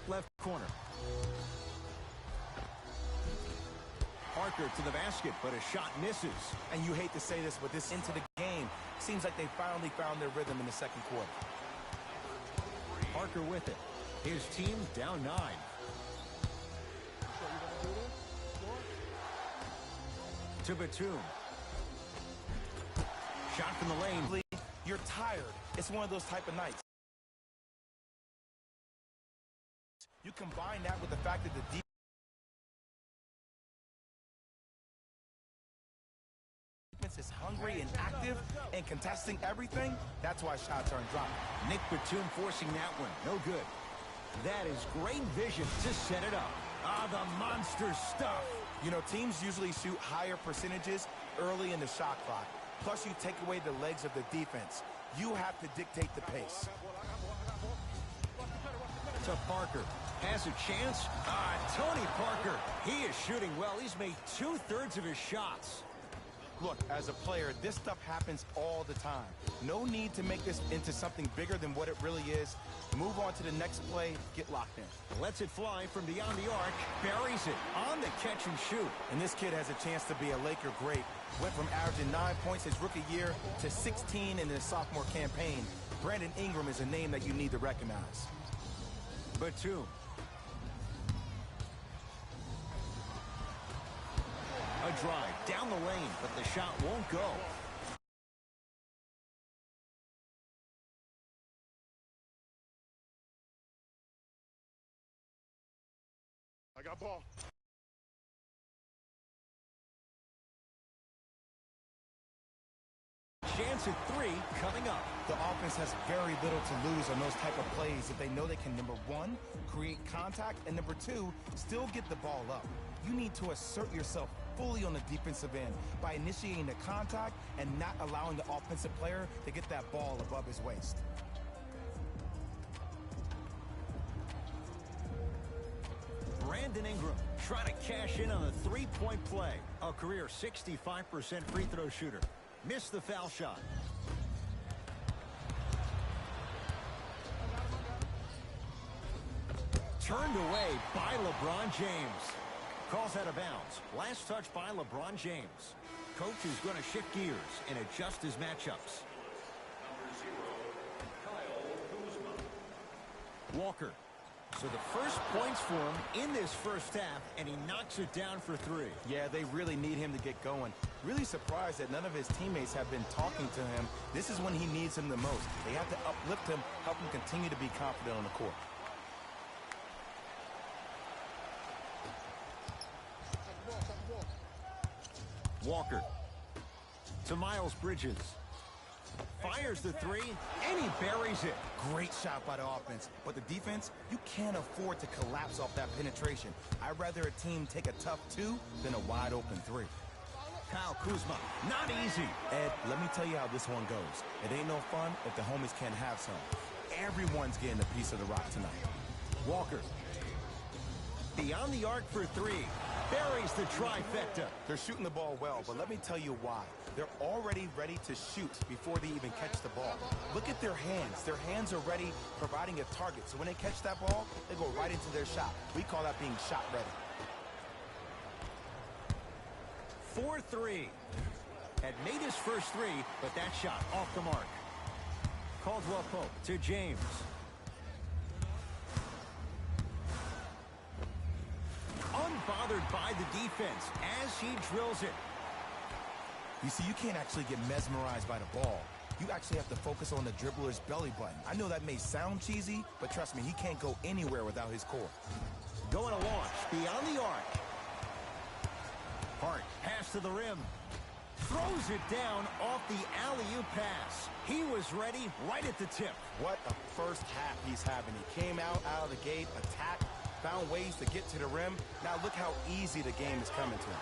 left corner. Parker to the basket, but a shot misses. And you hate to say this, but this into the game seems like they finally found their rhythm in the second quarter. Parker with it. His team down 9. To Batum. Shot from the lane. You're tired. It's one of those type of nights. You combine that with the fact that the defense is hungry and active and contesting everything. That's why shots aren't dropping. Nick Batum forcing that one. No good. That is great vision to set it up. Ah, the monster stuff. You know, teams usually shoot higher percentages early in the shot clock. Plus, you take away the legs of the defense. You have to dictate the pace. To Parker. Has a chance. Tony Parker. He is shooting well. He's made 2/3 of his shots. Look, as a player, this stuff happens all the time. No need to make this into something bigger than what it really is. Move on to the next play. Get locked in. Lets it fly from beyond the arc. Buries it on the catch and shoot. And this kid has a chance to be a Laker great. Went from averaging 9 points his rookie year to 16 in his sophomore campaign. Brandon Ingram is a name that you need to recognize. Batum. A drive down the lane, but the shot won't go. I got ball. Chance at 3 coming up. The offense has very little to lose on those type of plays if they know they can, number 1, create contact, and number 2, still get the ball up. You need to assert yourself fully on the defensive end by initiating the contact and not allowing the offensive player to get that ball above his waist. Brandon Ingram trying to cash in on a 3-point play. A career 65% free throw shooter. Missed the foul shot. Turned away by LeBron James. Calls out of bounds. Last touch by LeBron James. Coach is going to shift gears and adjust his matchups. Walker. So the first points for him in this first half, and he knocks it down for 3. Yeah, they really need him to get going. Really surprised that none of his teammates have been talking to him. This is when he needs him the most. They have to uplift him, help him continue to be confident on the court. Walker to Miles Bridges. Fires the 3, and he buries it. Great shot by the offense, but the defense, you can't afford to collapse off that penetration. I'd rather a team take a tough 2 than a wide open 3. Kyle Kuzma, not easy. Ed, let me tell you how this one goes. It ain't no fun if the homies can't have some. Everyone's getting a piece of the rock tonight. Walker. Beyond the arc for 3. Buries the trifecta. They're shooting the ball well, but let me tell you why. They're already ready to shoot before they even catch the ball. Look at their hands. Their hands are ready, providing a target. So when they catch that ball, they go right into their shot. We call that being shot ready. 4-3. Had made his first 3, but that shot off the mark. Caldwell Pope to James. Unbothered by the defense as he drills it. You see, you can't actually get mesmerized by the ball. You actually have to focus on the dribbler's belly button. I know that may sound cheesy, but trust me, he can't go anywhere without his core. Going to launch beyond the arc. Hart, pass to the rim. Throws it down off the alley-oop pass. He was ready right at the tip. What a first half he's having. He came out of the gate, attacked, found ways to get to the rim. Now look how easy the game is coming to him.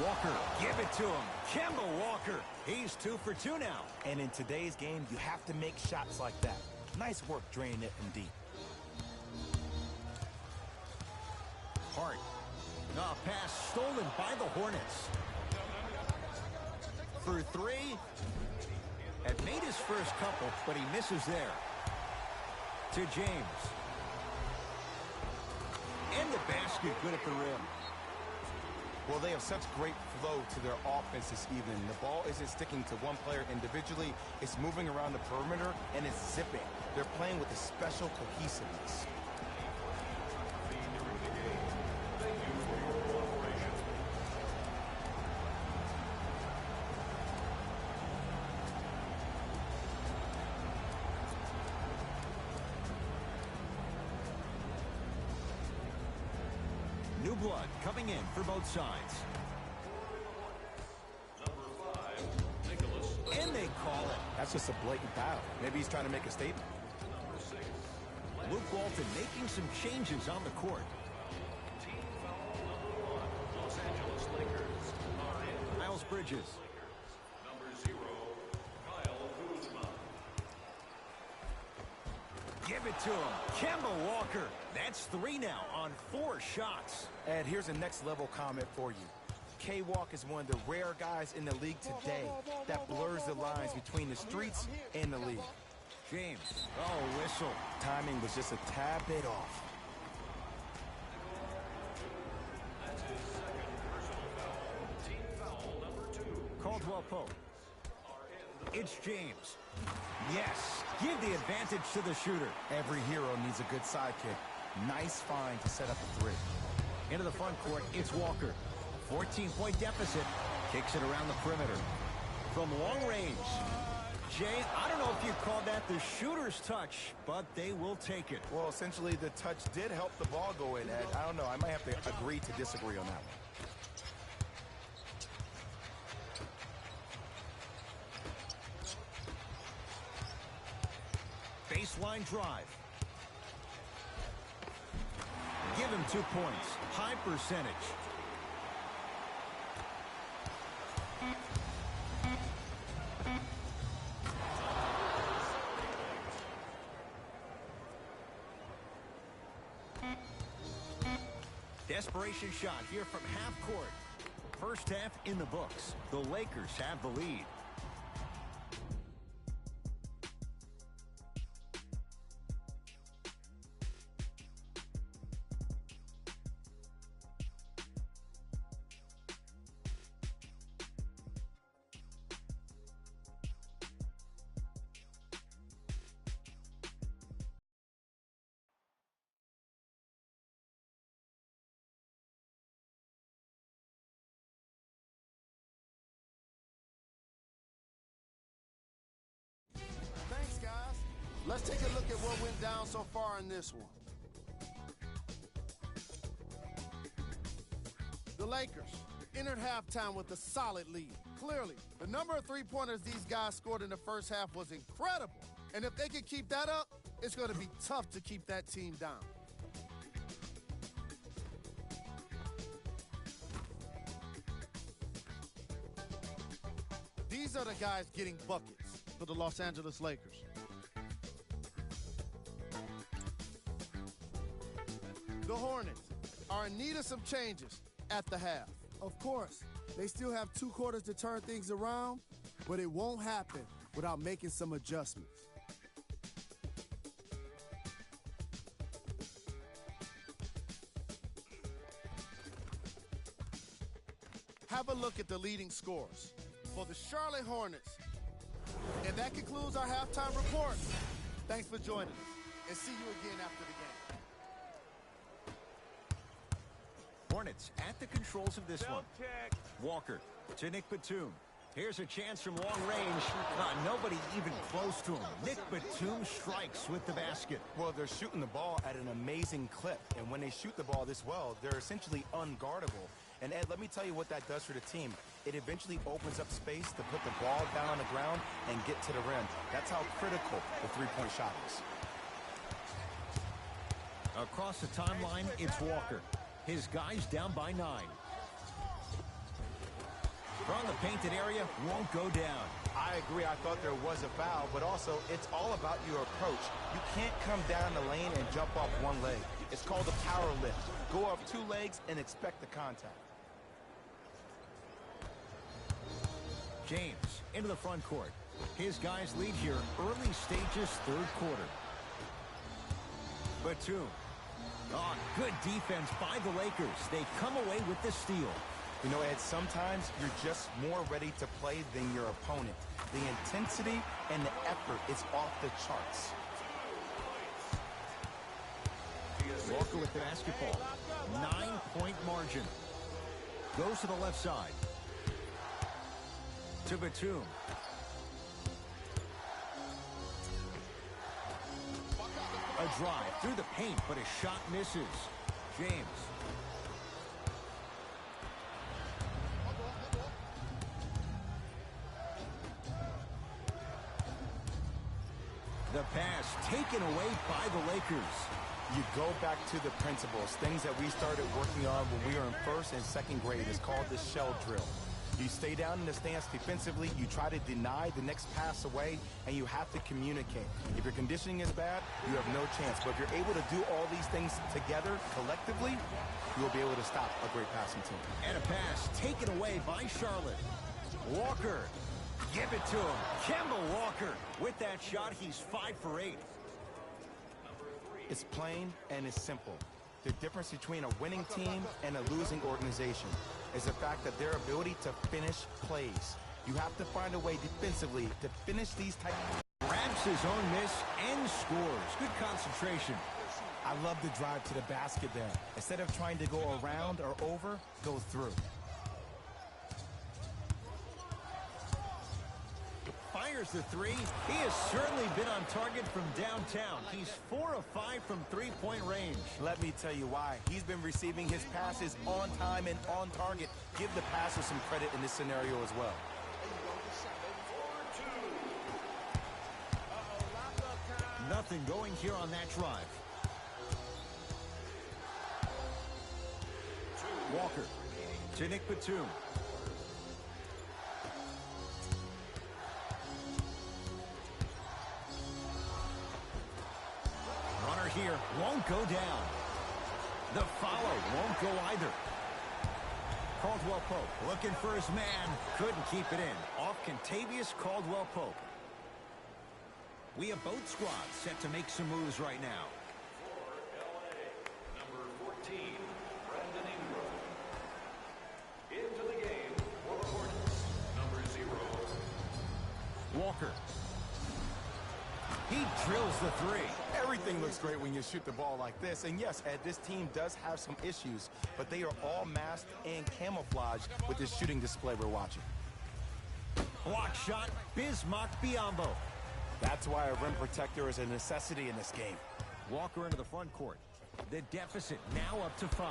Walker, give it to him. Kemba Walker. He's 2 for 2 now. And in today's game, you have to make shots like that. Nice work draining it from deep. Hart. A pass stolen by the Hornets. For 3. Had made his first couple, but he misses there. To James. Basket good at the rim. Well, they have such great flow to their offense this evening. The ball isn't sticking to one player individually. It's moving around the perimeter, and it's zipping. They're playing with a special cohesiveness. New blood coming in for both sides. And they call it. That's just a blatant foul. Maybe he's trying to make a statement. Luke Walton making some changes on the court. Miles Bridges. Give it to him. Kemba Walker. That's 3 now on 4 shots. Ed, here's a next-level comment for you. K-Walk is one of the rare guys in the league today that blurs the lines between the streets and the league. James. Oh, whistle. Timing was just a tad bit off. Caldwell Pope. It's James. Yes. Give the advantage to the shooter. Every hero needs a good sidekick. Nice find to set up a 3. Into the front court, it's Walker. 14-point deficit. Kicks it around the perimeter. From long range. Jay, I don't know if you call that the shooter's touch, but they will take it. Well, essentially, the touch did help the ball go in, Ed. I don't know. I might have to agree to disagree on that one. Baseline drive. Give him 2 points. High percentage. Desperation shot here from half court. First half in the books. The Lakers have the lead. Let's take a look at what went down so far in this one. The Lakers entered halftime with a solid lead. Clearly, the number of three-pointers these guys scored in the first half was incredible. And if they can keep that up, it's going to be tough to keep that team down. These are the guys getting buckets for the Los Angeles Lakers. The Hornets are in need of some changes at the half. Of course, they still have 2 quarters to turn things around, but it won't happen without making some adjustments. Have a look at the leading scores for the Charlotte Hornets. And that concludes our halftime report. Thanks for joining us, and see you again after the game. Hornets at the controls of this one. Walker to Nick Batum. Here's a chance from long range. Nobody even close to him. Nick Batum strikes with the basket. Well, they're shooting the ball at an amazing clip. And when they shoot the ball this well, they're essentially unguardable. And, Ed, let me tell you what that does for the team. It eventually opens up space to put the ball down on the ground and get to the rim. That's how critical the three-point shot is. Across the timeline, it's Walker. His guys down by 9. From the painted area, won't go down. I agree. I thought there was a foul, but also it's all about your approach. You can't come down the lane and jump off one leg. It's called a power lift. Go off 2 legs and expect the contact. James into the front court. His guys lead here early stages, 3rd quarter. Batum. Oh, Good defense by the Lakers. They come away with the steal. You know, Ed, sometimes you're just more ready to play than your opponent. The intensity and the effort is off the charts. Walker with the basketball. 9-point margin. Goes to the left side. To Batum. A drive through the paint, but his shot misses. James. The pass taken away by the Lakers. You go back to the principles, things that we started working on when we were in first and second grade. It's called the shell drill. You stay down in the stance defensively, you try to deny the next pass away, and you have to communicate. If your conditioning is bad, you have no chance. But if you're able to do all these things together, collectively, you'll be able to stop a great passing team. And a pass taken away by Charlotte. Walker, give it to him. Kemba Walker. With that shot, he's 5 for 8. It's plain and it's simple. The difference between a winning team and a losing organization is the fact that their ability to finish plays. You have to find a way defensively to finish these types. Grabs his own miss and scores. Good concentration. I love the drive to the basket there. Instead of trying to go around or over, go through. Fires the three. He has certainly been on target from downtown. He's 4 of 5 from three-point range. Let me tell you why. He's been receiving his passes on time and on target. Give the passer some credit in this scenario as well. Nothing going here on that drive. Walker to Nick Batum. Runner here won't go down. The follow won't go either. Caldwell Pope looking for his man. Couldn't keep it in. Off Kentavious Caldwell Pope. We have both squads set to make some moves right now. Number 14, Brandon Ingram. Into the game for the Hornets, number 0. Walker. He drills the three. Everything looks great when you shoot the ball like this. And yes, Ed, this team does have some issues, but they are all masked and camouflaged with this shooting display we're watching. Block shot, Bismack Biyombo. That's why a rim protector is a necessity in this game. Walker into the front court. The deficit now up to 5.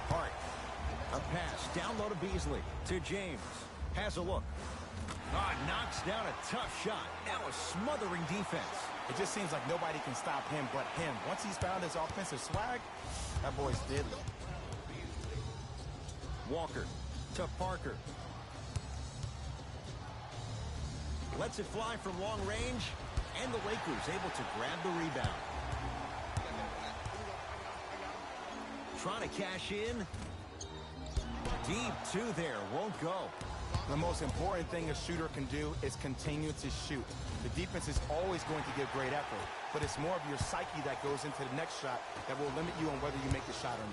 Hart. A pass down low to Beasley. To James. Has a look. Knocks down a tough shot. Now a smothering defense. It just seems like nobody can stop him but him. Once he's found his offensive swag, that boy's deadly. Walker to Parker. Lets it fly from long range, and the Lakers able to grab the rebound. Trying to cash in. Deep 2 there, won't go. The most important thing a shooter can do is continue to shoot. The defense is always going to give great effort, but it's more of your psyche that goes into the next shot that will limit you on whether you make the shot or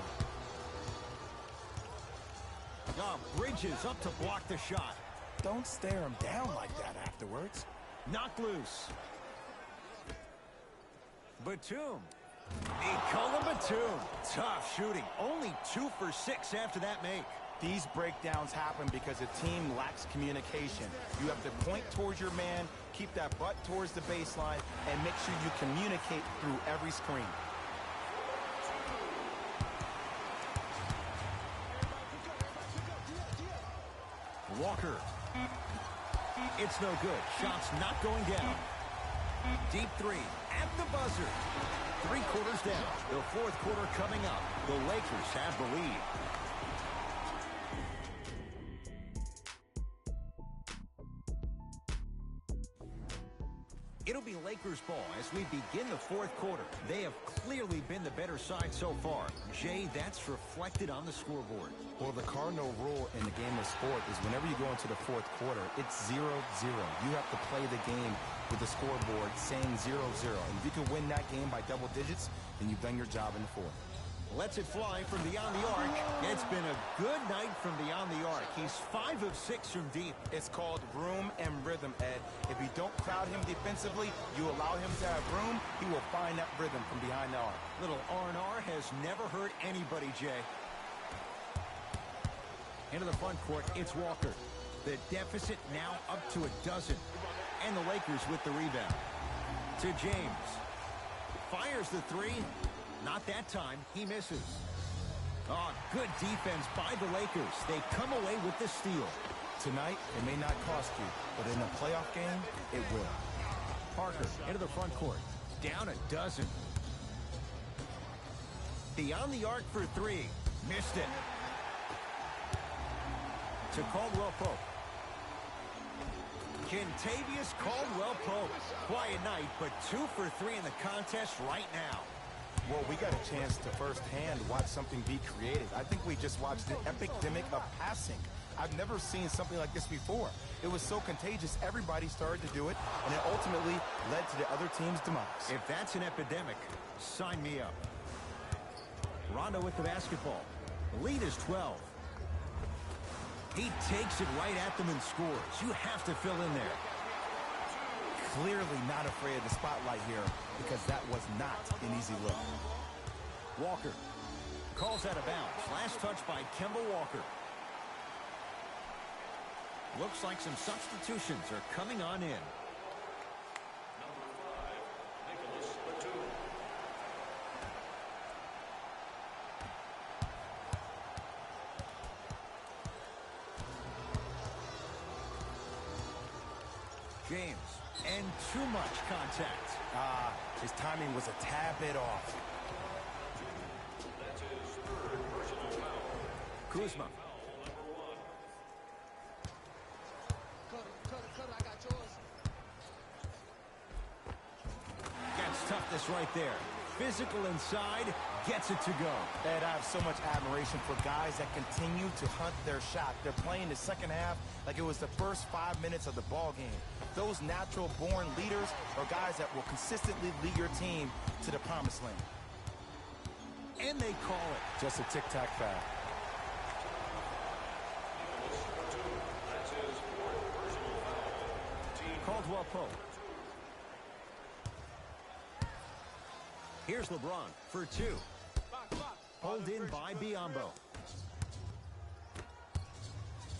not. Bridges up to block the shot. Don't stare him down like that afterwards. Knocked loose. Batum. Nicola Batum. Tough shooting. Only 2 for 6 after that make. These breakdowns happen because a team lacks communication. You have to point towards your man, keep that butt towards the baseline, and make sure you communicate through every screen. Walker. It's no good. Shot's not going down. Deep 3 at the buzzer. 3 quarters down. The 4th quarter coming up. The Lakers have the lead. It'll be Lakers ball as we begin the fourth quarter. They have clearly been the better side so far. Jay, that's reflected on the scoreboard. Well, the cardinal rule in the game of sport is whenever you go into the fourth quarter, it's 0-0. You have to play the game with the scoreboard saying 0-0. And if you can win that game by double digits, then you've done your job in the fourth. Lets it fly from beyond the arc. It's been a good night from beyond the arc. He's 5 of 6 from deep. It's called room and rhythm, Ed. If you don't crowd him defensively, you allow him to have room, he will find that rhythm from behind the arc. Little R&R has never hurt anybody, Jay. Into the front court, it's Walker. The deficit now up to 12. And the Lakers with the rebound. To James. Fires the three. Not that time. He misses. Oh, good defense by the Lakers. They come away with the steal. Tonight, it may not cost you, but in a playoff game, it will. Parker into the front court. Down 12. Beyond the arc for 3. Missed it. To Caldwell Pope. Kentavious Caldwell Pope. Quiet night, but 2 for 3 in the contest right now. Well, we got a chance to firsthand watch something be created. I think we just watched an epidemic of passing. I've never seen something like this before. It was so contagious, everybody started to do it, and it ultimately led to the other team's demise. If that's an epidemic, sign me up. Rondo with the basketball. The lead is 12. He takes it right at them and scores. You have to fill in there. Clearly not afraid of the spotlight here because that was not an easy look. Walker calls out of bounds. Last touch by Kemba Walker. Looks like some substitutions are coming on in. James, and too much contact. His timing was a tad bit off. That's his 3rd personal foul. Kuzma. I got yours. Gets toughness right there. Physical inside, gets it to go. Ed, I have so much admiration for guys that continue to hunt their shot. They're playing the second half like it was the first 5 minutes of the ball game. Those natural-born leaders are guys that will consistently lead your team to the promised land. And they call it. Just a tic-tac foul. That's his 4th personal foul. Team Caldwell Pope. Here's LeBron for 2. Pulled in by Biyombo.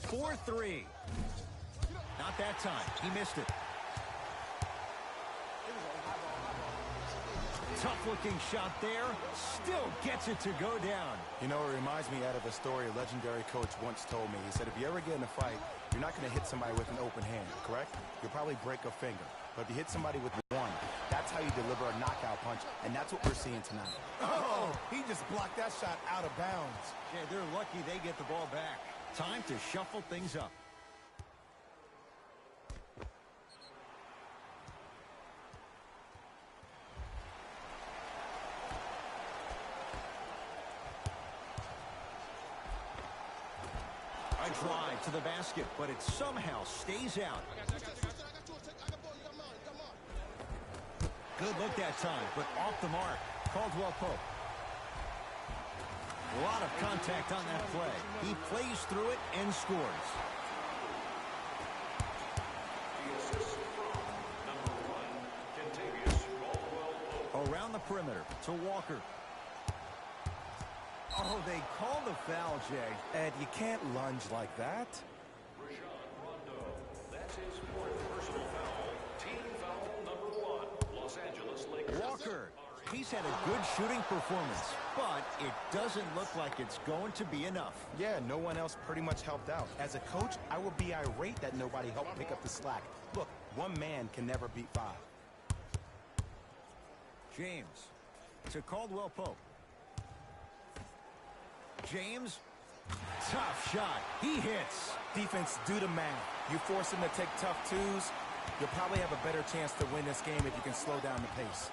4-3. Not that time. He missed it. Tough-looking shot there. Still gets it to go down. You know, it reminds me out of a story a legendary coach once told me. He said, if you ever get in a fight, you're not going to hit somebody with an open hand, correct? You'll probably break a finger. But if you hit somebody with one, that's how you deliver a knockout punch, and that's what we're seeing tonight. Oh, he just blocked that shot out of bounds. Yeah, they're lucky they get the ball back. Time to shuffle things up. A drive to the basket, but it somehow stays out. Good look that time, but off the mark. Caldwell Pope. A lot of contact on that play. He plays through it and scores. The assist from number 1, Kentavious Caldwell Pope. Around the perimeter to Walker. Oh, they call the foul, Jay. Ed, you can't lunge like that. Rajon Rondo. That's his 4th personal foul. Team foul number 1. Los Angeles Lakers. Walker. He's had a good shooting performance, but it doesn't look like it's going to be enough. Yeah, no one else pretty much helped out. As a coach, I would be irate that nobody helped pick up the slack. Look, one man can never beat 5. James to Caldwell Pope. James, tough shot. He hits. Defense, do the math. You force him to take tough twos, You'll probably have a better chance to win this game if you can slow down the pace.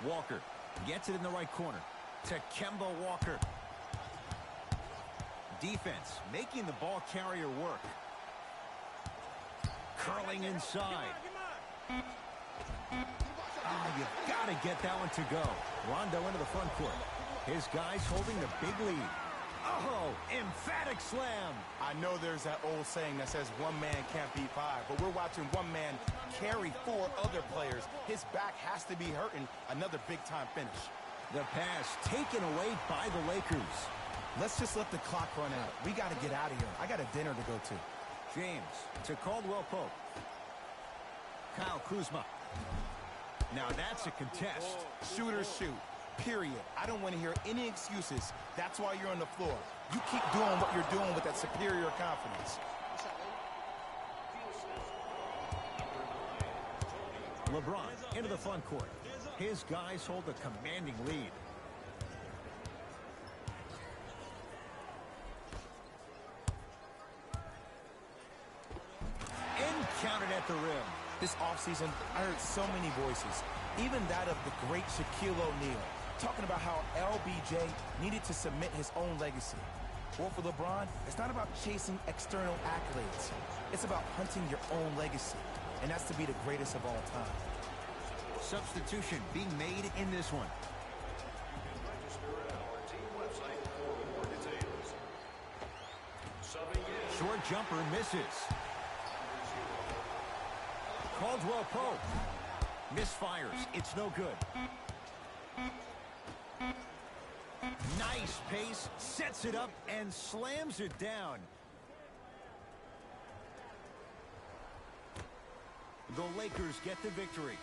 Walker gets it in the right corner to Kemba Walker. Defense making the ball carrier work. Curling inside. You've got to get that one to go. Rondo into the front court. His guys holding the big lead. Oh, emphatic slam. I know there's that old saying that says one man can't beat five, but we're watching one man carry four other players. His back has to be hurting. Another big-time finish. The pass taken away by the Lakers. Let's just let the clock run out. We got to get out of here. I got a dinner to go to. James to Caldwell Pope. Kyle Kuzma. Now that's a contest. Shooters shoot. Period. I don't want to hear any excuses. That's why you're on the floor. You keep doing what you're doing with that superior confidence. LeBron into the front court. His guys hold a commanding lead. Encountered at the rim. This offseason, I heard so many voices, even that of the great Shaquille O'Neal, talking about how LBJ needed to submit his own legacy. Well, for LeBron, it's not about chasing external accolades. It's about hunting your own legacy, and that's to be the greatest of all time. Substitution being made in this one. Short jumper misses. Caldwell Pope misfires. It's no good. Nice pace, sets it up and slams it down. The Lakers get the victory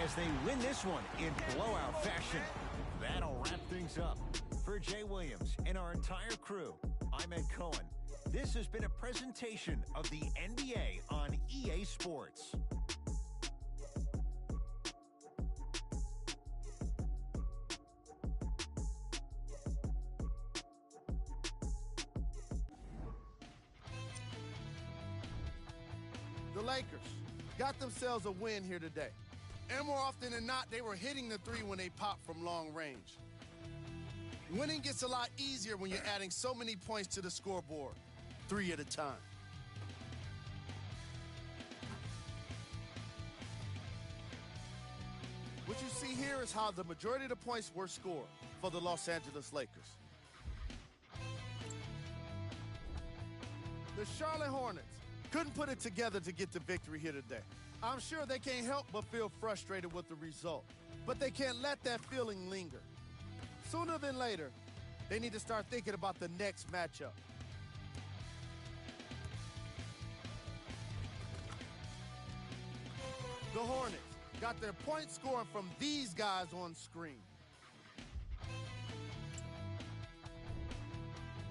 as they win this one in blowout fashion. That'll wrap things up. For Jay Williams and our entire crew, I'm Ed Cohen. This has been a presentation of the NBA on EA Sports. The Lakers got themselves a win here today. And more often than not, they were hitting the three when they popped from long range. Winning gets a lot easier when you're adding so many points to the scoreboard, 3 at a time. What you see here is how the majority of the points were scored for the Los Angeles Lakers. The Charlotte Hornets couldn't put it together to get the victory here today. I'm sure they can't help but feel frustrated with the result, but they can't let that feeling linger. Sooner than later, they need to start thinking about the next matchup. The Hornets got their point scoring from these guys on screen.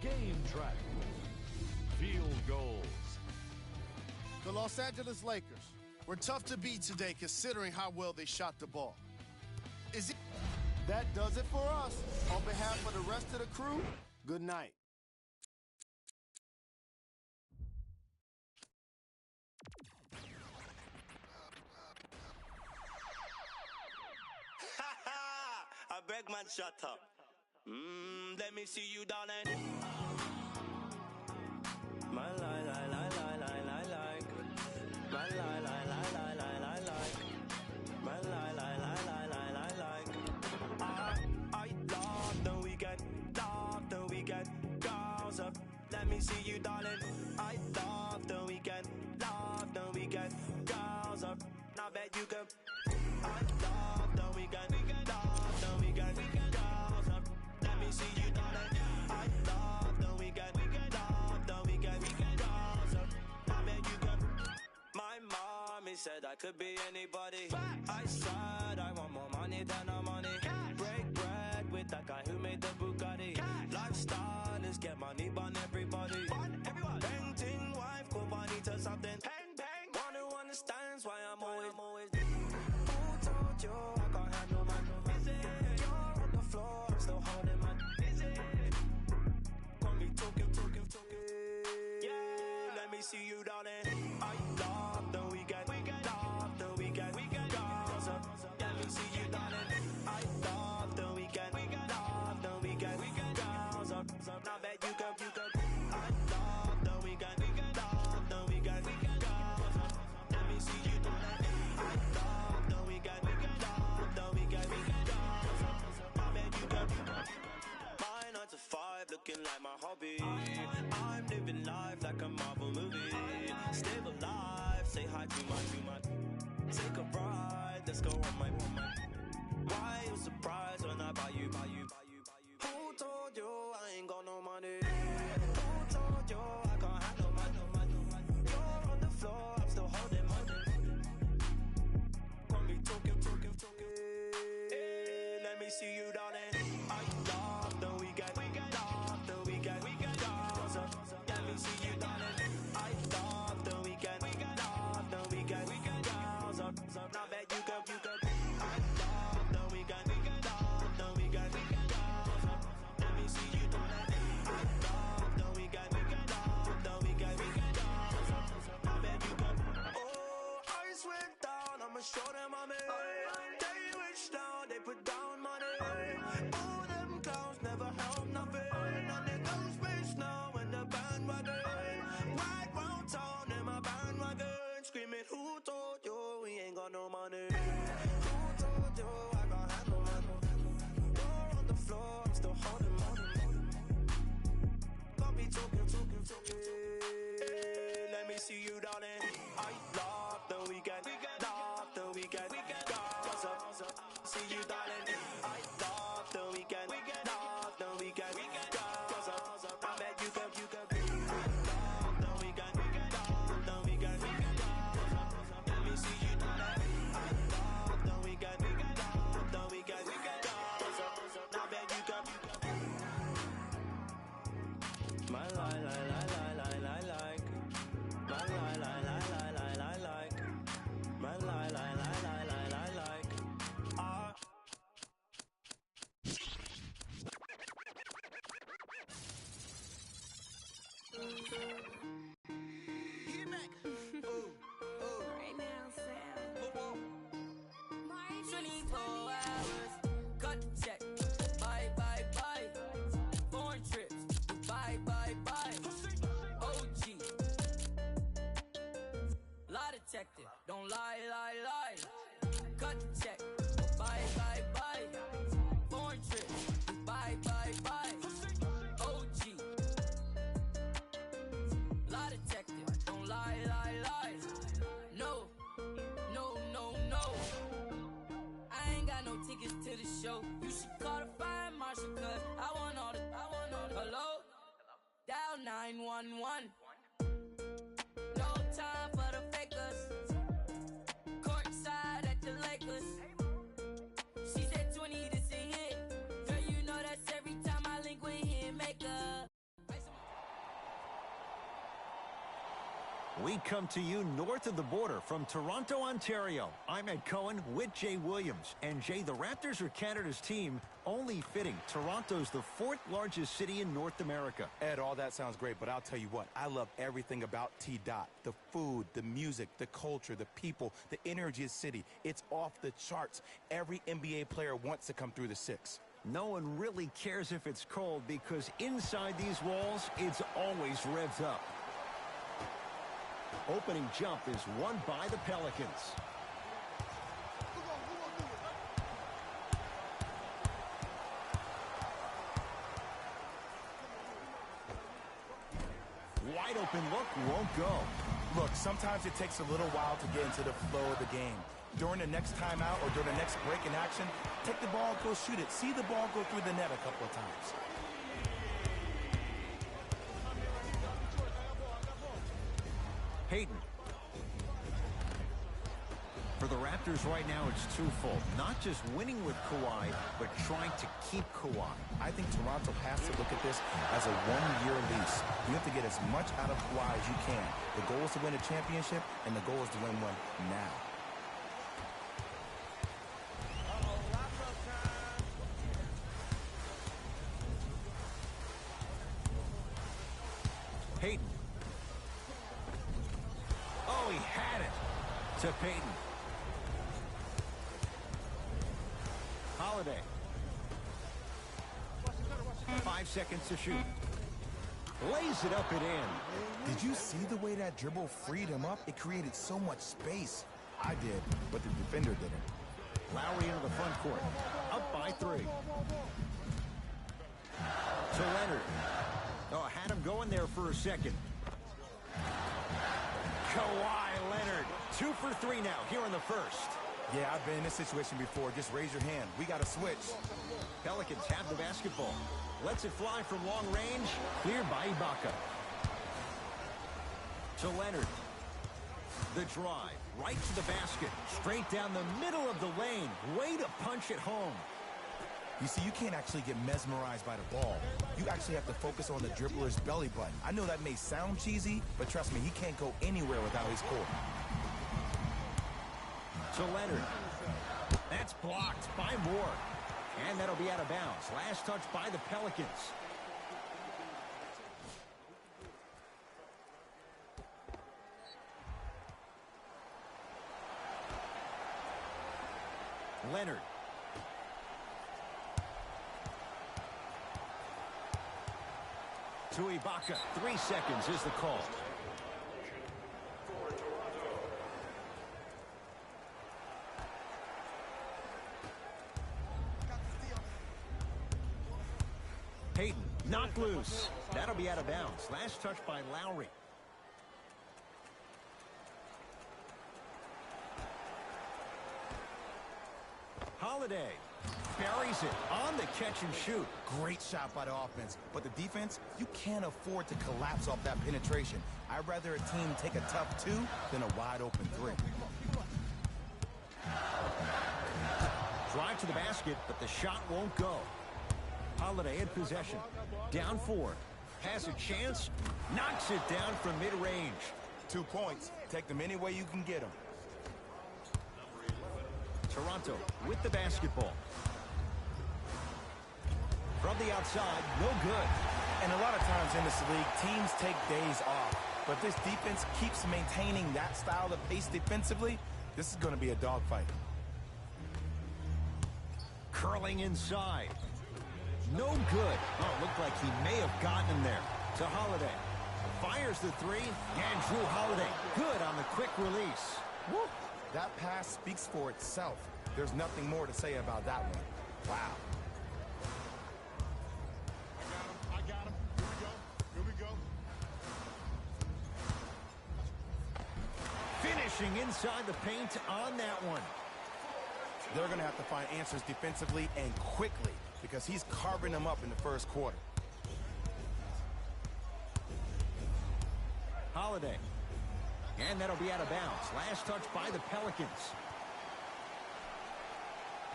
Game track. Field goals. The Los Angeles Lakers were tough to beat today considering how well they shot the ball. That does it for us. On behalf of the rest of the crew, good night. I beg man, shut up. Let me see you, darling. My lie, lie, lie, lie, lie, lie, like. My lie, lie, lie, lie, lie, lie, like. My lie, lie, lie, lie, lie, lie, like. I love the weekend, girls up. Let me see you, darling. I love the weekend, girls up. Now bet you can. I love the weekend, girls up. Let me see you, darling. I love the weekend, girls up. Now bet you can. My mommy said I could be anybody. I said I want more money than no money. Break bread with that guy who made the Bugatti. Lifestyle is get money, bun everybody. Painting wife, go bunny to something. One who understands why I'm always. Who told you I can't handle man? You're on the floor, I'm still holding man. Got me talking. Yeah, let me see see you, darling. I love the weekend. Love the weekend. Girls up. Let me see you, darling. I love the weekend. Love the weekend. Girls up. Now bet you can. I love the weekend. Love the weekend. Girls up. Let me see you, darling. I love the weekend. Love the weekend. Girls up. Now bet you can. My 9 to 5 looking like my hobby. I'm living life like a Marvel movie. Stay alive, say hi to my. Take a ride, let's go on my. Why you surprised when I buy you? Who told you I ain't got no money? Who told you I can't have no money? You're on the floor, I'm still holding money. Got me talking. Hey, let me see you, darling. I love the weekend. Love the weekend. Girls up. Let me see you, darling. I love the weekend. Love the weekend. Girls up. Now bet you can. I love the weekend. Love the weekend. Girls up. Let me see you, darling. I love the weekend. Love the weekend. Girls up. Now bet you can. Oh, ice went down. I'ma show them I'm in. They rich now, they put down money. All them clowns never help nothing. And they go space now in the bandwagon. Right round town in my bandwagon. Screaming, who told you we ain't got no money? Who told you I can't have no money? You're on the floor, I'm still holding money. Got me talking. Hey, let me see you, darling. I love the weekend. Love the weekend. Girls up. See you, darling. I love the weekend. Love the weekend. Girls up. I bet you can. I love the weekend. Love the weekend. Girls up. Let me see you, darling. I love the weekend. Love the weekend. Girls up. I bet you can. My like. My like. My like. Right now, Sam. 24 hours, cut the check. Bye. Foreign trips, bye. OG. Lie detector, don't lie. Cut the check. Bye. Foreign trips, bye. OG. Lie detector, don't lie. No. I ain't got no tickets to the show. You should call the fire marshal, cause I want all the. Hello? Dial 911. No time for the fakers. Courtside at the Lakers. She said 20, this a hit. Girl, you know that's every time I link with him, make up. We come to you north of the border from Toronto, Ontario. I'm Ed Cohen with Jay Williams. And Jay, the Raptors are Canada's team. Only fitting. Toronto's the 4th largest city in North America. Ed, all that sounds great, but I'll tell you what, I love everything about T-Dot. The food, the music, the culture, the people, the energy of the city. It's off the charts. Every NBA player wants to come through the 6. No one really cares if it's cold because inside these walls, it's always revved up. Opening jump is won by the Pelicans. Wide open look won't go. Look, sometimes it takes a little while to get into the flow of the game. During the next timeout or during the next break in action, take the ball, go shoot it. See the ball go through the net a couple of times. Payton. For the Raptors right now, it's twofold. Not just winning with Kawhi, but trying to keep Kawhi. I think Toronto has to look at this as a one-year lease. You have to get as much out of Kawhi as you can. The goal is to win a championship, and the goal is to win one now. Payton. To Payton. Holiday. 5 seconds to shoot. Lays it up and in. Did you see the way that dribble freed him up? It created so much space. I did, but the defender didn't. Lowry into the front court. Up by 3. To Leonard. Oh, had him going there for a second. Kawhi Leonard. 2 for 3 now here in the first. Yeah, I've been in this situation before. Just raise your hand. We got to switch. Pelicans have the basketball. Lets it fly from long range. Cleared by Ibaka. To Leonard. The drive. Right to the basket. Straight down the middle of the lane. Way to punch it home. You see, you can't actually get mesmerized by the ball. You actually have to focus on the dribbler's belly button. I know that may sound cheesy, but trust me, he can't go anywhere without his core. To Leonard. That's blocked by Moore. And that'll be out of bounds. Last touch by the Pelicans. Leonard. To Ibaka. 3 seconds is the call. Payton, knocked loose. That'll be out of bounds. Last touch by Lowry. Holiday buries it on the catch and shoot. Great shot by the offense, but the defense, you can't afford to collapse off that penetration. I'd rather a team take a tough 2 than a wide open 3. Drive to the basket, but the shot won't go. Holiday in possession. Down 4. Has a chance. Knocks it down from mid-range. 2 points. Take them any way you can get them. Toronto with the basketball. From the outside, no good. And a lot of times in this league, teams take days off. But if this defense keeps maintaining that style of pace defensively, this is going to be a dogfight. Curling inside. No good. Oh, looked like he may have gotten him there. To Holiday. Fires the 3, and Drew Holiday. Good on the quick release. Woo. That pass speaks for itself. There's nothing more to say about that one. Wow. I got him. Here we go. Finishing inside the paint on that one. They're going to have to find answers defensively and quickly because he's carving them up in the first quarter. Holiday. And that'll be out of bounds. Last touch by the Pelicans.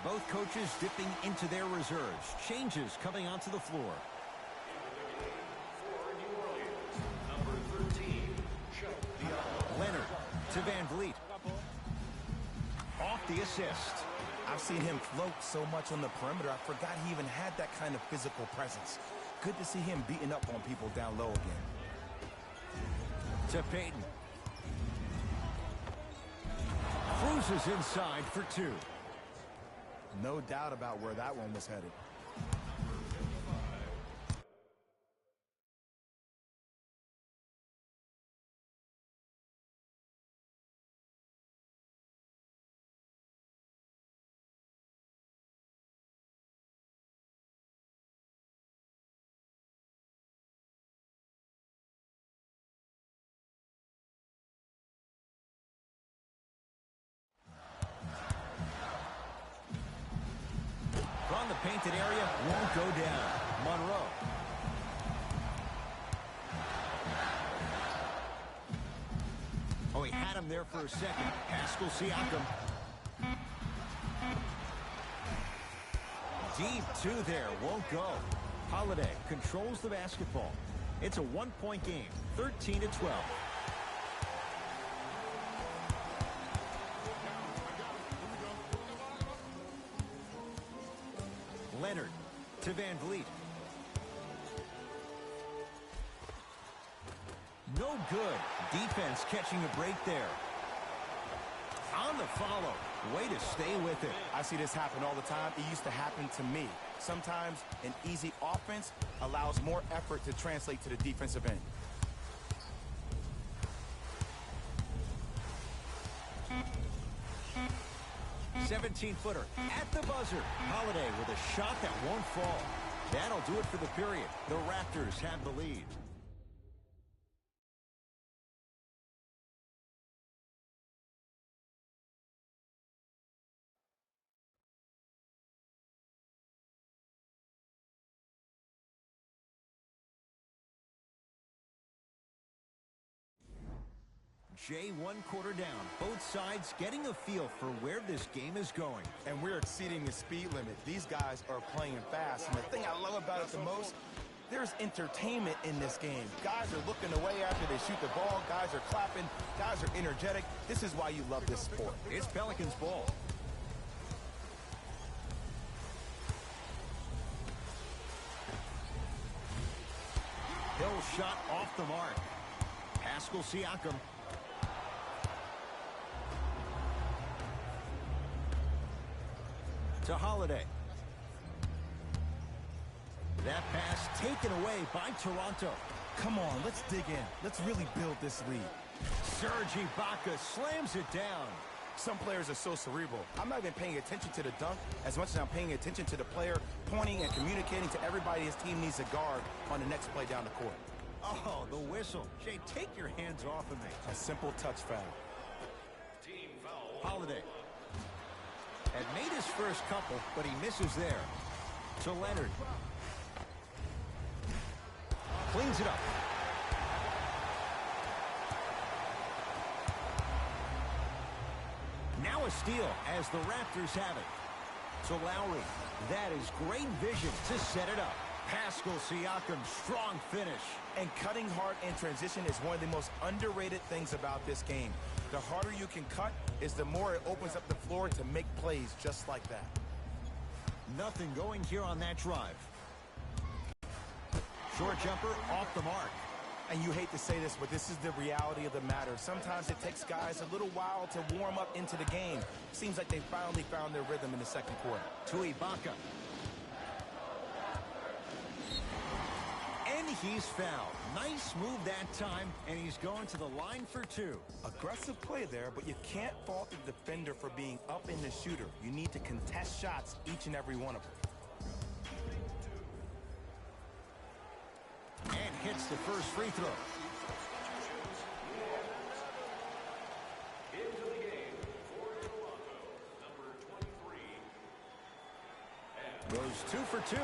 Both coaches dipping into their reserves. Changes coming onto the floor. Number 13, Leonard to Van Vliet. Off the assist. I've seen him float so much on the perimeter, I forgot he even had that kind of physical presence. Good to see him beating up on people down low again. To Payton. Cruises inside for 2. No doubt about where that one was headed. From the painted area, won't go down. Monroe. Oh, he had him there for a second. Pascal Siakam. Deep 2 there, won't go. Holiday controls the basketball. It's a 1-point game, 13-12. Leonard to Van Vliet. No good. Defense catching a break there. on the follow. Way to stay with it. I see this happen all the time. It used to happen to me. Sometimes an easy offense allows more effort to translate to the defensive end. "17-footer at the buzzer. Holiday with a shot that won't fall. That'll do it for the period. The Raptors have the lead. Jay, 1 quarter down. Both sides getting a feel for where this game is going. And we're exceeding the speed limit. These guys are playing fast. And the thing I love about it the most, there's entertainment in this game. Guys are looking away after they shoot the ball. Guys are clapping. Guys are energetic. This is why you love this sport. It's Pelicans ball. Hill shot off the mark. Pascal Siakam. To Holiday. That pass taken away by Toronto. Come on, let's dig in. Let's really build this lead. Serge Ibaka slams it down. Some players are so cerebral. I'm not even paying attention to the dunk as much as I'm paying attention to the player pointing and communicating to everybody his team needs a guard on the next play down the court. Oh, the whistle. Jay, take your hands off of me. A simple touch foul. Team foul. Holiday. Had made his first couple, but he misses there. To Leonard. Cleans it up. Now a steal as the Raptors have it. To Lowry. That is great vision to set it up. Pascal Siakam, strong finish. And cutting hard in transition is one of the most underrated things about this game. The harder you can cut is the more it opens up the floor to make plays just like that. Nothing going here on that drive. Short jumper off the mark. And you hate to say this, but this is the reality of the matter. Sometimes it takes guys a little while to warm up into the game. Seems like they finally found their rhythm in the second quarter. To Ibaka. And he's fouled. Nice move that time, and he's going to the line for 2. Aggressive play there, but you can't fault the defender for being up in the shooter. You need to contest shots, each and every one of them. And hits the first free throw. Into the game for Toronto, number 23. Goes 2 for 2.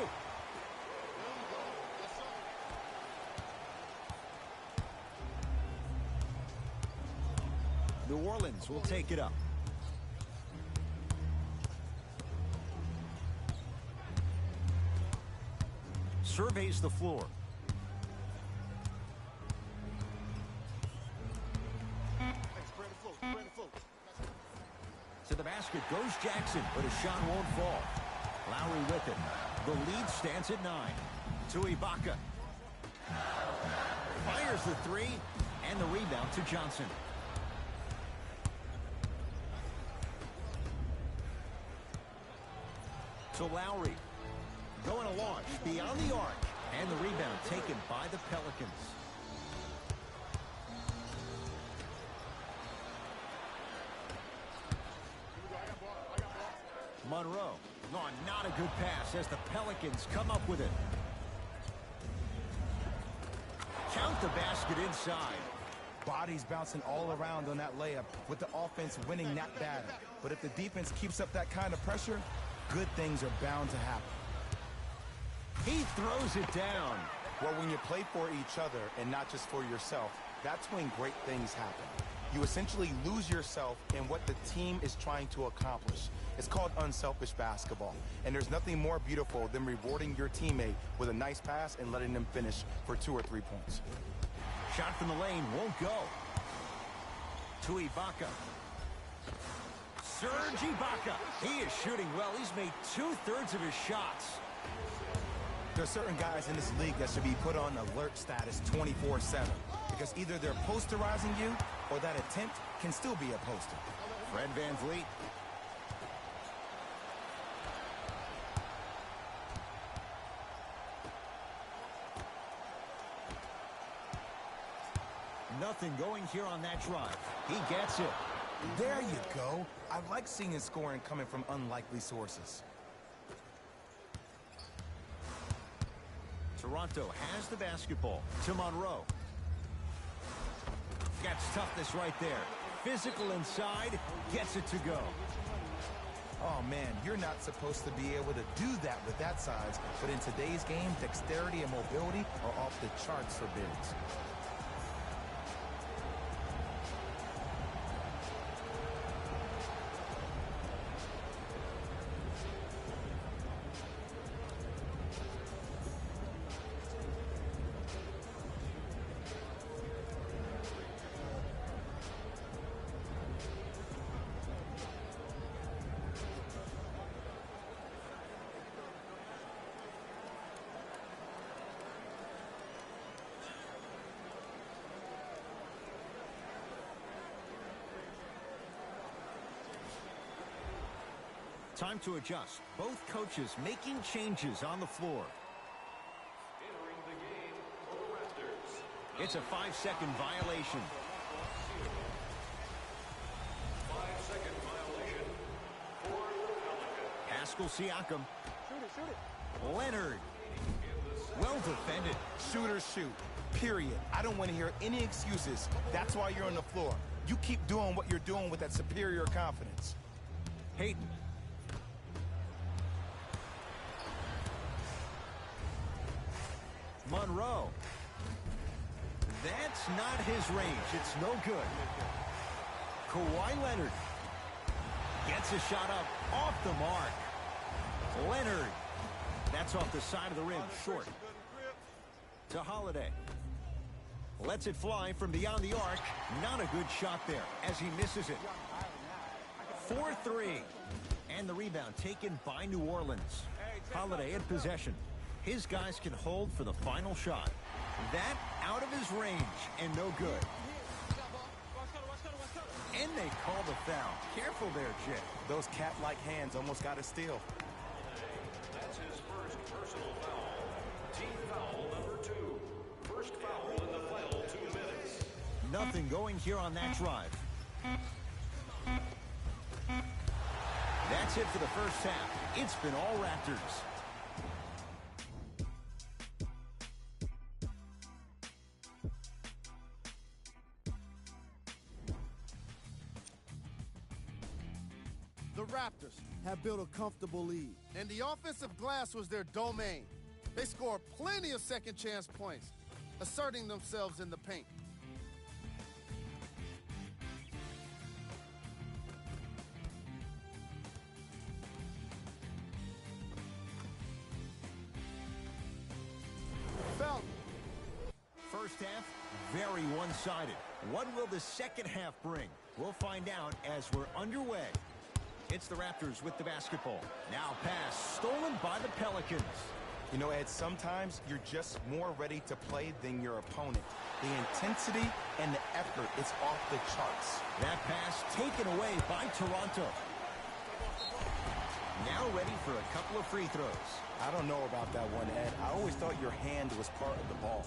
New Orleans will take it up. Surveys the floor. To the basket goes Jackson, but his shot won't fall. Lowry with it. The lead stands at 9. To Ibaka. Fires the 3, and the rebound to Johnson. To Lowry. Going to launch beyond the arc, and the rebound taken by the Pelicans. Monroe. No, not a good pass as the Pelicans come up with it. Count the basket inside. Bodies bouncing all around on that layup with the offense winning that battle. But if the defense keeps up that kind of pressure, good things are bound to happen. He throws it down. Well, when you play for each other and not just for yourself, that's when great things happen. You essentially lose yourself in what the team is trying to accomplish. It's called unselfish basketball. And there's nothing more beautiful than rewarding your teammate with a nice pass and letting them finish for 2 or 3 points. Shot from the lane won't go. To Ibaka. Serge Ibaka. He is shooting well. He's made 2/3 of his shots. There are certain guys in this league that should be put on alert status 24/7 because either they're posterizing you or that attempt can still be a poster. Fred VanVleet. Nothing going here on that drive. He gets it. There you go. I like seeing scoring coming from unlikely sources. Toronto has the basketball to Monroe. Gets toughness right there. Physical inside, gets it to go. Oh, man, you're not supposed to be able to do that with that size, but in today's game, dexterity and mobility are off the charts for bigs. Time to adjust. Both coaches making changes on the floor. Entering the game for the Raptors. It's a 5-second violation. 5-second violation for the Pelicans. Pascal Siakam. Shoot it. Leonard. Well defended. Shooters shoot. Period. I don't want to hear any excuses. That's why you're on the floor. You keep doing what you're doing with that superior confidence. Hayden. Monroe. That's not his range. It's no good. Kawhi Leonard gets a shot up off the mark. Leonard. That's off the side of the rim, short. To Holiday. Lets it fly from beyond the arc. Not a good shot there as he misses it. 4-3. And the rebound taken by New Orleans. Holiday in possession. His guys can hold for the final shot. That out of his range and no good. And they call the foul. Careful there, Jay. Those cat-like hands almost got a steal. That's his first personal foul. Team foul number 2. First foul in the final 2 minutes. Nothing going here on that drive. That's it for the first half. It's been all Raptors. The Raptors Have built a comfortable lead. and the offensive glass was their domain. They scored plenty of second chance points, asserting themselves in the paint. Felton. First half, very one-sided. What will the second half bring? We'll find out as we're underway. It's the Raptors with the basketball. Now pass stolen by the Pelicans. You know, Ed, sometimes you're just more ready to play than your opponent. The intensity and the effort is off the charts. That pass taken away by Toronto. Now ready for a couple of free throws. I don't know about that one, Ed. I always thought your hand was part of the ball.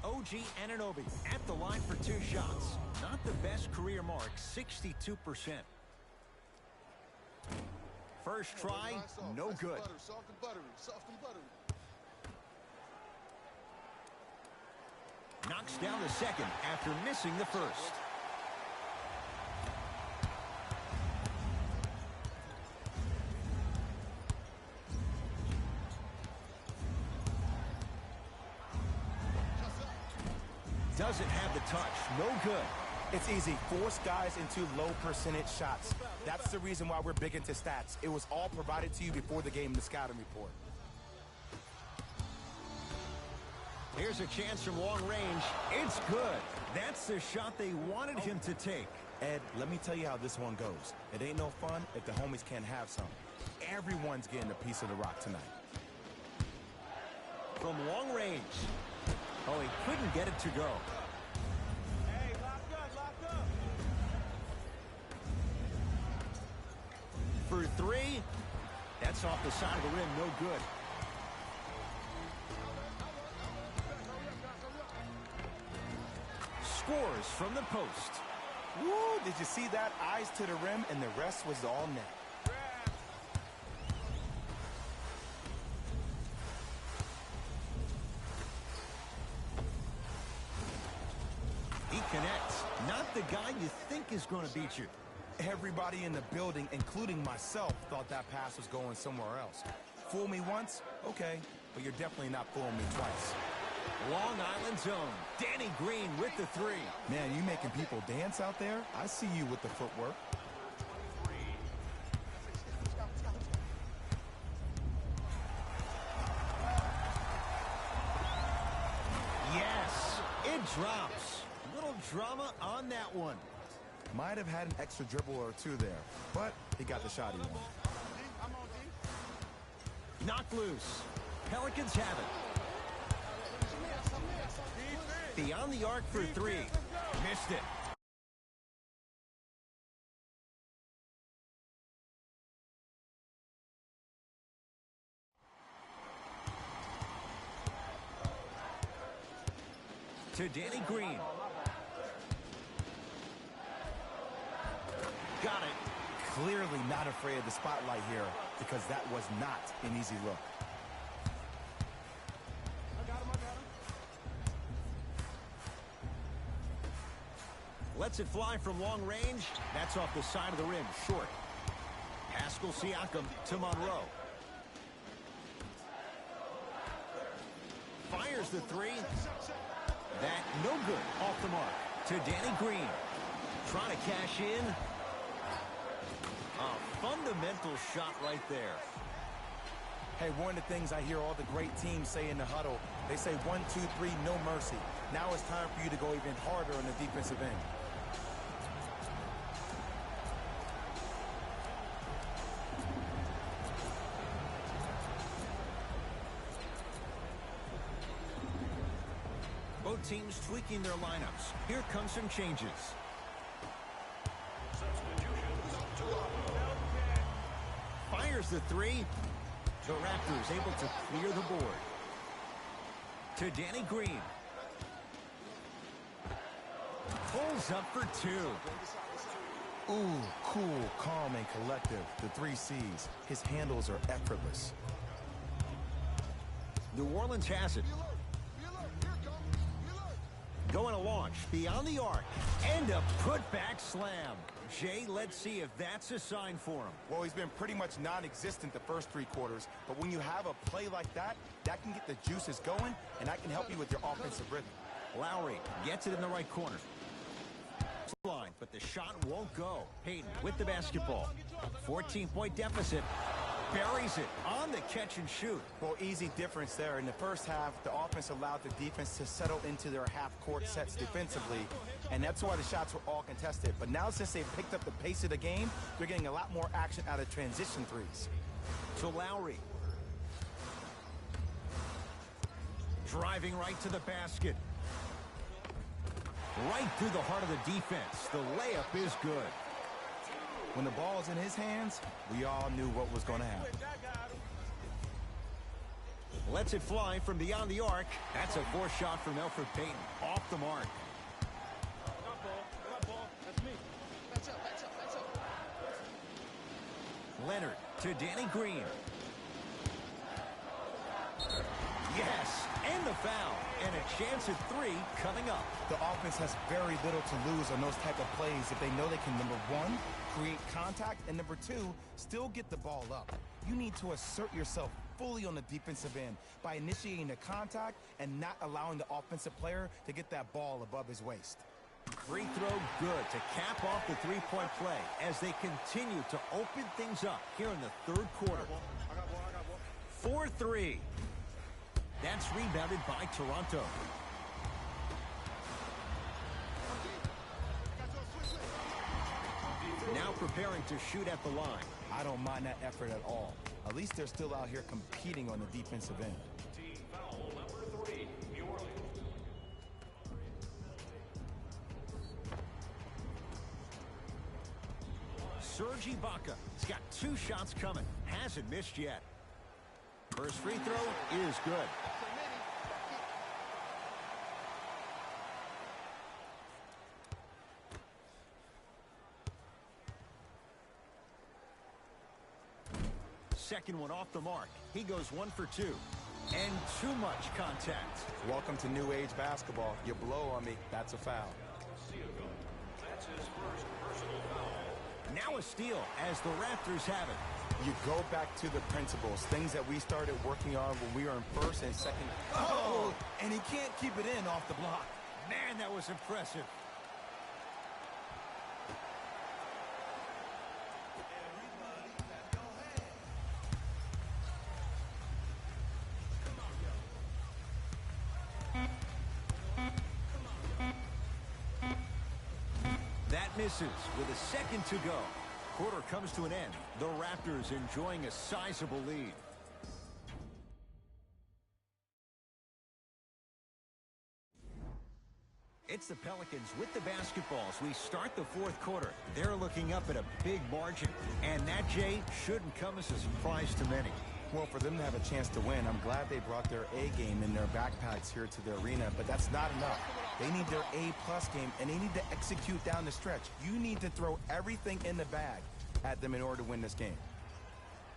OG Anunoby at the line for 2 shots. Not the best career mark, 62%. First try, no good. Soft and buttery, soft and buttery. Knocks down the second after missing the first. Doesn't have the touch. No good. It's easy. Force guys into low percentage shots. That's the reason why we're big into stats. It was all provided to you before the game in the scouting report. Here's a chance from long range. It's good. That's the shot they wanted him to take. Ed, let me tell you how this one goes. It ain't no fun if the homies can't have some. Everyone's getting a piece of the rock tonight. From long range. Oh, he couldn't get it to go. Hey, lock up. For three. That's off the side of the rim. No good. Scores from the post. Woo, did you see that? Eyes to the rim, and the rest was all net. He connects. Not the guy you think is going to beat you. Everybody in the building, including myself, thought that pass was going somewhere else. Fool me once? Okay, but you're definitely not fooling me twice. Long Island zone. Danny Green with the three. Man, you making people dance out there? I see you with the footwork. Yes, it drops. Little drama on that one. Might have had an extra dribble or two there, but he got the shot he wanted. Knocked loose. Pelicans have it. Beyond the arc for three. Missed it. To Danny Green. Got it. Clearly not afraid of the spotlight here because that was not an easy look. Lets it fly from long range. That's off the side of the rim, short. Pascal Siakam to Monroe. Fires the three. That no good. Off the mark. To Danny Green. Trying to cash in. A fundamental shot right there. Hey, one of the things I hear all the great teams say in the huddle, they say 1, 2, 3, no mercy. Now it's time for you to go even harder on the defensive end. Both teams tweaking their lineups. Here come some changes. Fires the three. The Raptors able to clear the board. To Danny Green. Pulls up for two. Ooh, cool, calm, and collective. The 3 C's. His handles are effortless. New Orleans has it. Going to launch beyond the arc. And a putback slam. Jay, let's see if that's a sign for him. Well, he's been pretty much non-existent the first 3 quarters, but when you have a play like that, that can get the juices going, and that can help you with your offensive rhythm. Lowry gets it in the right corner. Line, but the shot won't go. Payton with the basketball. 14-point deficit. Buries it on the catch and shoot. Well, easy difference there. In the first half, the offense allowed the defense to settle into their half-court sets defensively, and that's why the shots were all contested. But now since they've picked up the pace of the game, they're getting a lot more action out of transition threes. To Lowry. Driving right to the basket. Right through the heart of the defense. The layup is good. When the ball's in his hands, we all knew what was going to happen. Lets it fly from beyond the arc. That's a forced shot from Elfrid Payton. Off the mark. Leonard to Danny Green. Yes, and the foul. And a chance at 3 coming up. The offense has very little to lose on those type of plays if they know they can, number 1, create contact, and number 2, still get the ball up. You need to assert yourself fully on the defensive end by initiating the contact and not allowing the offensive player to get that ball above his waist. Free throw good to cap off the three-point play as they continue to open things up here in the 3rd quarter. 4-3. That's rebounded by Toronto. Now preparing to shoot at the line. I don't mind that effort at all. At least they're still out here competing on the defensive end. Team foul number 3, New Orleans. Serge Ibaka. He's got 2 shots coming. Hasn't missed yet. First free throw is good. Second one off the mark. He goes 1 for 2. And too much contact. Welcome to new age basketball. You blow on me, that's a foul. That's his first personal foul. Now a steal as the Raptors have it. You go back to the principles, things that we started working on when we were in first and second. Oh, and he can't keep it in off the block. Man, that was impressive. That misses with a second to go. Quarter comes to an end. The Raptors enjoying a sizable lead. It's the Pelicans with the basketballs. We start the fourth quarter. They're looking up at a big margin. And that, Jay, shouldn't come as a surprise to many. Well, for them to have a chance to win, I'm glad they brought their A game in their backpacks here to the arena, but that's not enough. They need their A+ game, and they need to execute down the stretch. You need to throw everything in the bag at them in order to win this game.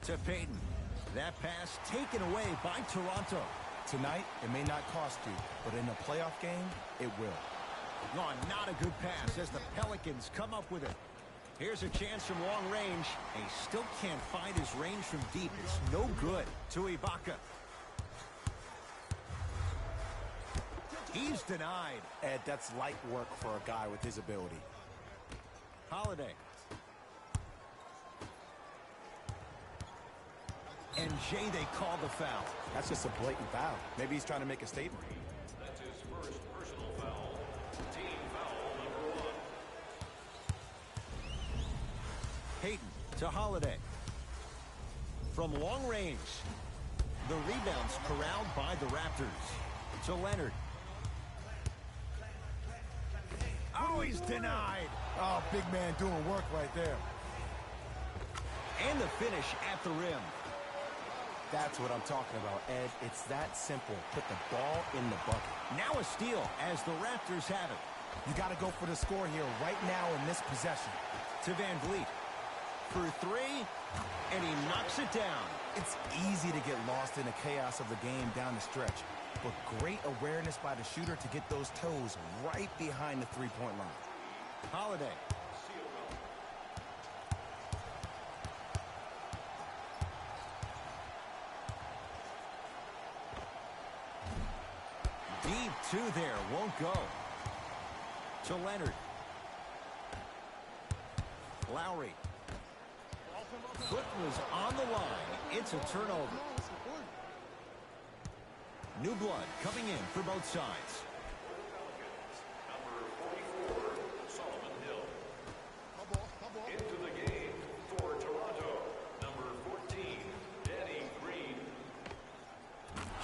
To Payton. That pass taken away by Toronto. Tonight, it may not cost you, but in a playoff game, it will. Oh, not a good pass as the Pelicans come up with it. Here's a chance from long range. He still can't find his range from deep. It's no good to Ibaka. He's denied. Ed, that's light work for a guy with his ability. Holiday. And Jay, they call the foul. That's just a blatant foul. Maybe he's trying to make a statement. That's his first personal foul. Team foul number 1. Payton to Holiday. From long range. The rebound's corralled by the Raptors. To Leonard. Oh, he's denied. Oh, big man doing work right there. And the finish at the rim. That's what I'm talking about, Ed. It's that simple. Put the ball in the bucket. Now a steal as the Raptors have it. You got to go for the score here right now in this possession. To Van Vliet. For 3, and he knocks it down. It's easy to get lost in the chaos of the game down the stretch, but great awareness by the shooter to get those toes right behind the three-point line. Holiday. Deep 2 there, won't go. To Leonard. Lowry. Foot was on the line. It's a turnover. New blood coming in for both sides. Number 44, Solomon Hill. Into the game for Toronto. Number 14, Danny Green.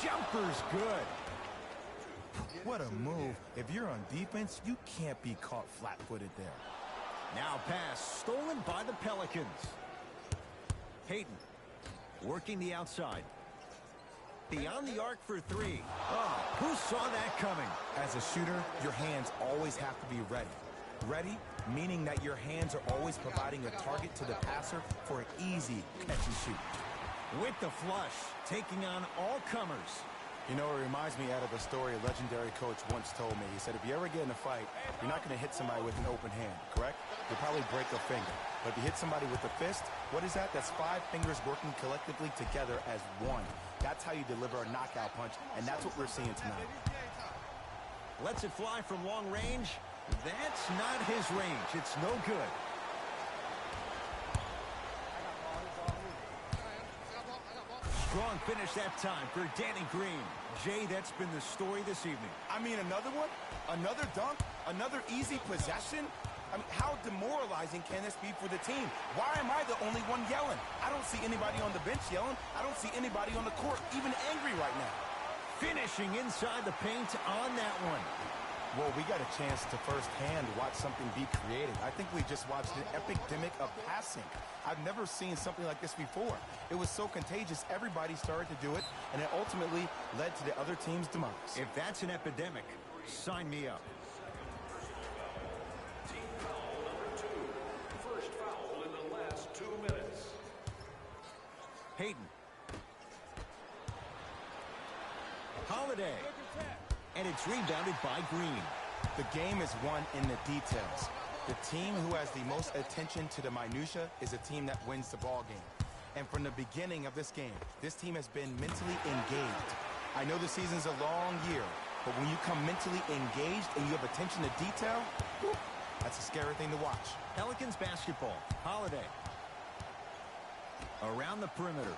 Jumper's good. What a move. If you're on defense, you can't be caught flat-footed there. Now pass stolen by the Pelicans. Payton working the outside. Beyond the arc for 3. Oh, who saw that coming? As a shooter, your hands always have to be ready. Ready, meaning that your hands are always providing a target to the passer for an easy catch and shoot. With the flush, taking on all comers. You know, it reminds me out of a story a legendary coach once told me. He said, if you ever get in a fight, you're not going to hit somebody with an open hand, correct? You'll probably break a finger. But if you hit somebody with a fist, what is that? That's 5 fingers working collectively together as one. That's how you deliver a knockout punch, and that's what we're seeing tonight. Lets it fly from long range. That's not his range. It's no good. Strong finish that time for Danny Green. Jay, that's been the story this evening. I mean, another one, another dunk, another easy possession. I mean, how demoralizing can this be for the team? Why am I the only one yelling? I don't see anybody on the bench yelling. I don't see anybody on the court even angry right now. Finishing inside the paint on that one. Well, we got a chance to firsthand watch something be created. I think we just watched an epidemic of passing. I've never seen something like this before. It was so contagious, everybody started to do it, and it ultimately led to the other team's demise. If that's an epidemic, sign me up. Team foul number 2. First foul in the last 2 minutes. Hayden. Holiday. And it's rebounded by Green. The game is won in the details. The team who has the most attention to the minutia is a team that wins the ball game. And from the beginning of this game, this team has been mentally engaged. I know the season's a long year, but when you come mentally engaged and you have attention to detail, whew, that's a scary thing to watch. Pelicans basketball. Holiday. Around the perimeter.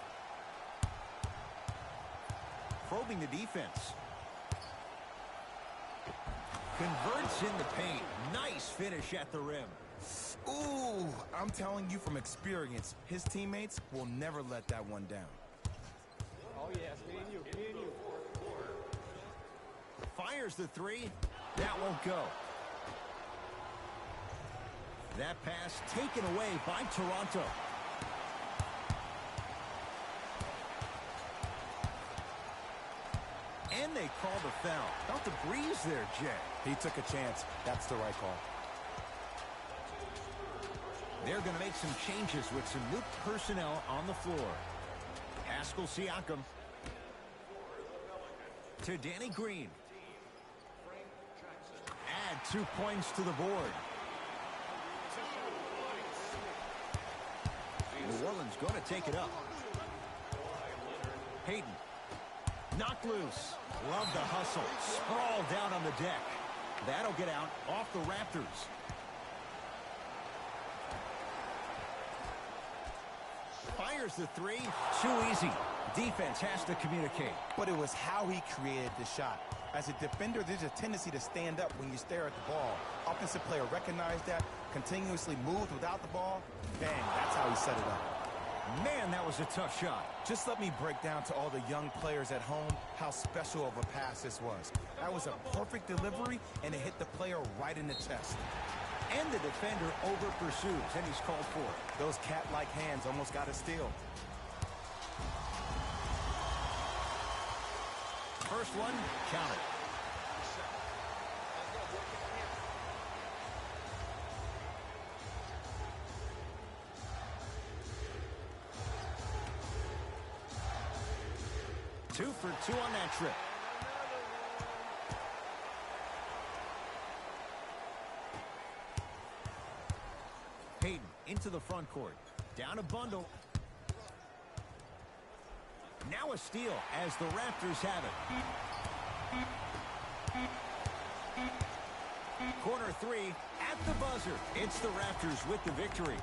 Probing the defense. Converts in the paint. Nice finish at the rim. Ooh, I'm telling you from experience, his teammates will never let that one down. Oh, yes, me and you. Fires the three. That won't go. That pass taken away by Toronto. And they call the foul. Felt the breeze there, Jay. He took a chance. That's the right call. They're going to make some changes with some new personnel on the floor. Pascal Siakam to Danny Green. Add 2 points to the board. New Orleans going to take it up. Hayden. Knocked loose. Love the hustle. Sprawl down on the deck. That'll get out off the Raptors. Fires the three. Too easy. Defense has to communicate. But it was how he created the shot. As a defender, there's a tendency to stand up when you stare at the ball. Offensive player recognized that, continuously moved without the ball. Bang, that's how he set it up. Man, that was a tough shot. Just let me break down to all the young players at home how special of a pass this was. That was a perfect delivery, and it hit the player right in the chest. And the defender over-pursues, and he's called for it. Those cat-like hands almost got a steal. First one, count it. Two for two on that trip. Hayden into the front court. Down a bundle. Now a steal as the Raptors have it. Corner three at the buzzer. It's the Raptors with the victory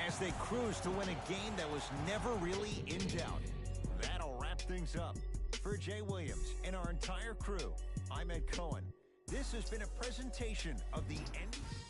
as they cruise to win a game that was never really in doubt. That'll wrap things up. For Jay Williams and our entire crew, I'm Ed Cohen. This has been a presentation of the NBA.